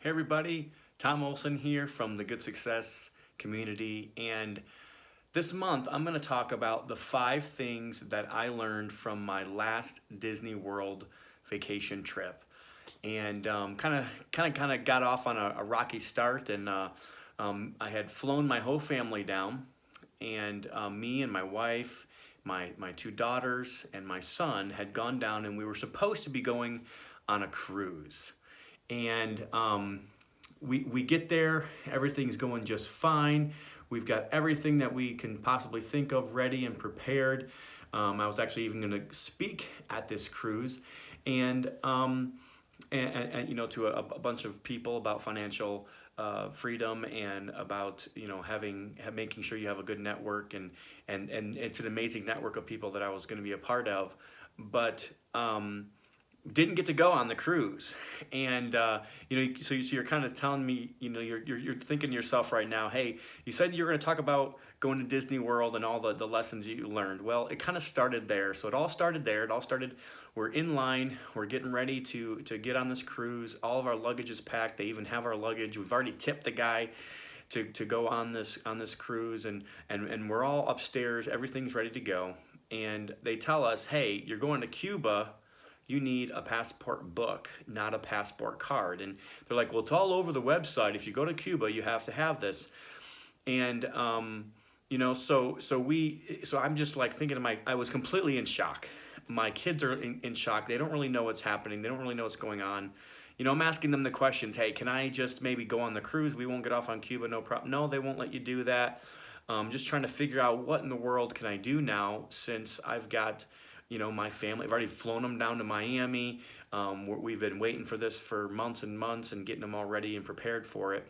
Hey everybody, Tom Olson here from the Good Success community, and this month I'm going to talk about the 5 things that I learned from my last Disney World vacation trip. And kind of got off on a rocky start, and I had flown my whole family down, and me and my wife, my 2 daughters, and my son had gone down, and we were supposed to be going on a cruise. And we get there, everything's going just fine. We've got everything that we can possibly think of ready and prepared. I was actually even going to speak at this cruise, and to a bunch of people about financial freedom, and about making sure you have a good network, and it's an amazing network of people that I was going to be a part of, but didn't get to go on the cruise. And so you're kind of telling me, you're thinking to yourself right now, hey, you said you're going to talk about going to Disney World and all the lessons you learned. Well, it kind of started there. So it all started there. We're in line, we're getting ready to get on this cruise. All of our luggage is packed. They even have our luggage. We've already tipped the guy to go on this cruise, and we're all upstairs. Everything's ready to go. And they tell us, hey, you're going to Cuba. You need a passport book, not a passport card. And they're like, well, it's all over the website. If you go to Cuba, you have to have this. And so I'm just like thinking I was completely in shock. My kids are in shock. They don't really know what's happening. They don't really know what's going on. I'm asking them the questions. Hey, can I just maybe go on the cruise? We won't get off on Cuba, no problem. No, they won't let you do that. Just trying to figure out what in the world can I do now, since I've got my family. I've already flown them down to Miami. We've been waiting for this for months and months, and getting them all ready and prepared for it.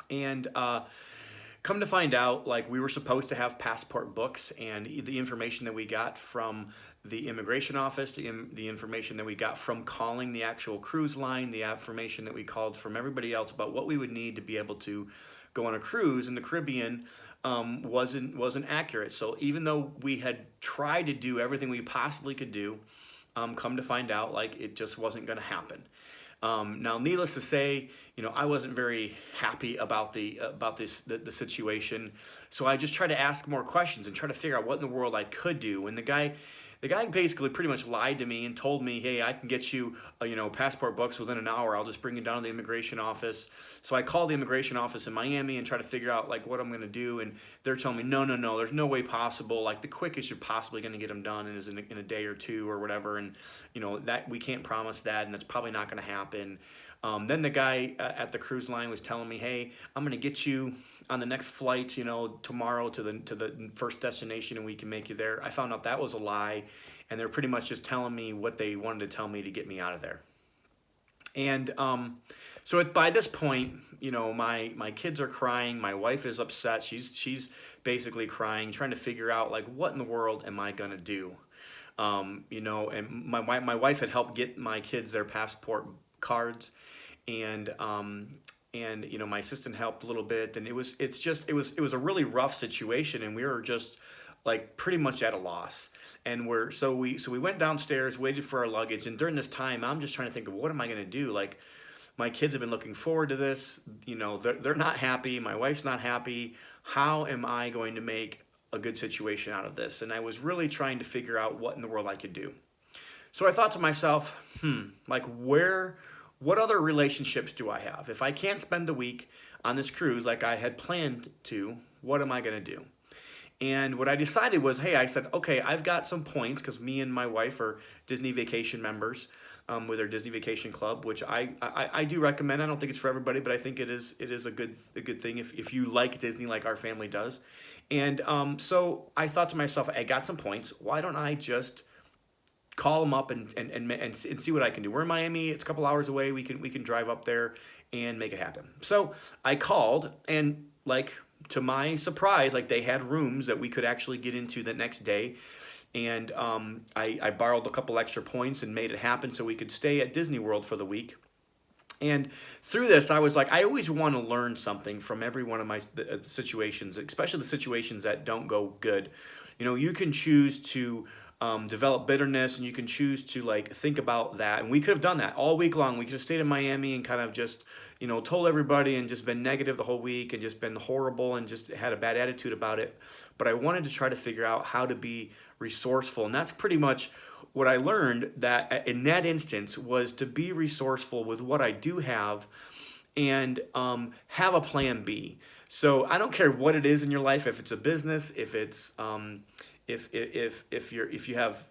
And come to find out, like, we were supposed to have passport books, and the information that we got from the immigration office, the information that we got from calling the actual cruise line, the information that we called from everybody else about what we would need to be able to go on a cruise in the Caribbean, wasn't accurate. So even though we had tried to do everything we possibly could do, come to find out, like, it just wasn't going to happen. Now, needless to say, I wasn't very happy about the situation. So I just tried to ask more questions and try to figure out what in the world I could do. And the guy basically pretty much lied to me and told me, hey, I can get you, passport books within an hour. I'll just bring you down to the immigration office. So I called the immigration office in Miami and try to figure out, like, what I'm going to do. And they're telling me, no, there's no way possible. Like, the quickest you're possibly going to get them done is in a day or two or whatever. And, that we can't promise that, and that's probably not going to happen. Then the guy at the cruise line was telling me, hey, I'm going to get you on the next flight, tomorrow to the first destination, and we can make you there. I found out that was a lie, and they're pretty much just telling me what they wanted to tell me to get me out of there. And so by this point, my kids are crying. My wife is upset. She's basically crying, trying to figure out, like, what in the world am I gonna do? And my wife had helped get my kids their passport cards, and my assistant helped a little bit, and it was a really rough situation, and we were just, like, pretty much at a loss. And we went downstairs, waited for our luggage, and during this time I'm just trying to think of, what am I going to do? Like, my kids have been looking forward to this, they're not happy, my wife's not happy. How am I going to make a good situation out of this? And I was really trying to figure out what in the world I could do. So I thought to myself, what other relationships do I have? If I can't spend the week on this cruise like I had planned to, what am I going to do? And what I decided was, hey, I said, okay, I've got some points, because me and my wife are Disney Vacation members with our Disney Vacation Club, which I do recommend. I don't think it's for everybody, but I think it is a good thing if you like Disney like our family does. And so I thought to myself, I got some points. Why don't I just call them up and see what I can do? We're in Miami. It's a couple hours away. We can drive up there and make it happen. So I called, and, like, to my surprise, like, they had rooms that we could actually get into the next day. And I borrowed a couple extra points and made it happen so we could stay at Disney World for the week. And through this, I was like, I always want to learn something from every one of my situations, especially the situations that don't go good. You can choose to develop bitterness, and you can choose to like think about that. And we could have done that all week long. We could have stayed in Miami and kind of just, told everybody and just been negative the whole week and just been horrible and just had a bad attitude about it. But I wanted to try to figure out how to be resourceful. And that's pretty much what I learned, that in that instance was to be resourceful with what I do have, and have a plan B. So I don't care what it is in your life, if it's a business, if it's if you have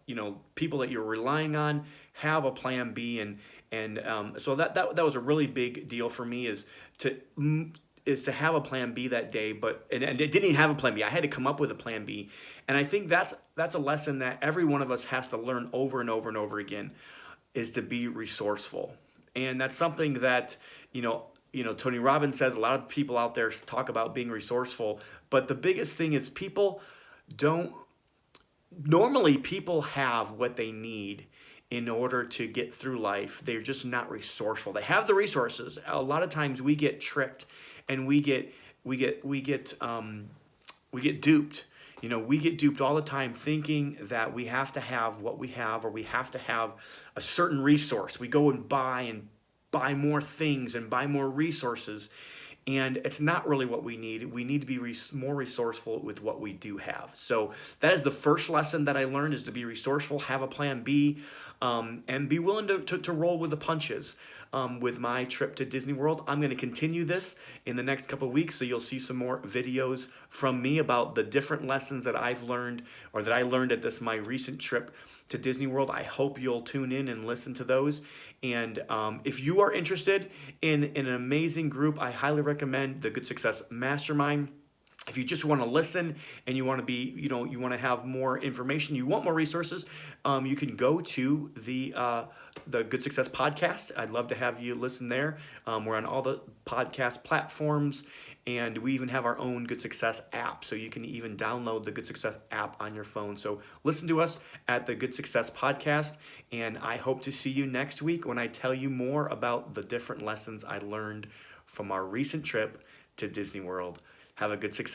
people that you're relying on, have a plan B. And so that was a really big deal for me, is to have a plan B that day. But and it didn't even have a plan B. I had to come up with a plan B. And I think that's a lesson that every one of us has to learn over and over and over again, is to be resourceful. And that's something that Tony Robbins says. A lot of people out there talk about being resourceful, but the biggest thing is people have what they need in order to get through life. They're just not resourceful. They have the resources. A lot of times we get tricked, and we get duped. We get duped all the time, thinking that we have to have what we have, or we have to have a certain resource. We go and buy more things and buy more resources, and it's not really what we need. We need to be more resourceful with what we do have. So that is the first lesson that I learned, is to be resourceful, have a plan B, and be willing to roll with the punches. With my trip to Disney World, I'm going to continue this in the next couple of weeks, so you'll see some more videos from me about the different lessons that I've learned, or that I learned at my recent trip to Disney World. I hope you'll tune in and listen to those. And if you are interested in an amazing group, I highly recommend the Good Success Mastermind. If you just want to listen and you want to be, you want to have more information, you want more resources, you can go to the Good Success Podcast. I'd love to have you listen there. We're on all the podcast platforms, and we even have our own Good Success app. So you can even download the Good Success app on your phone. So listen to us at the Good Success Podcast, and I hope to see you next week when I tell you more about the different lessons I learned from our recent trip to Disney World. Have a good success.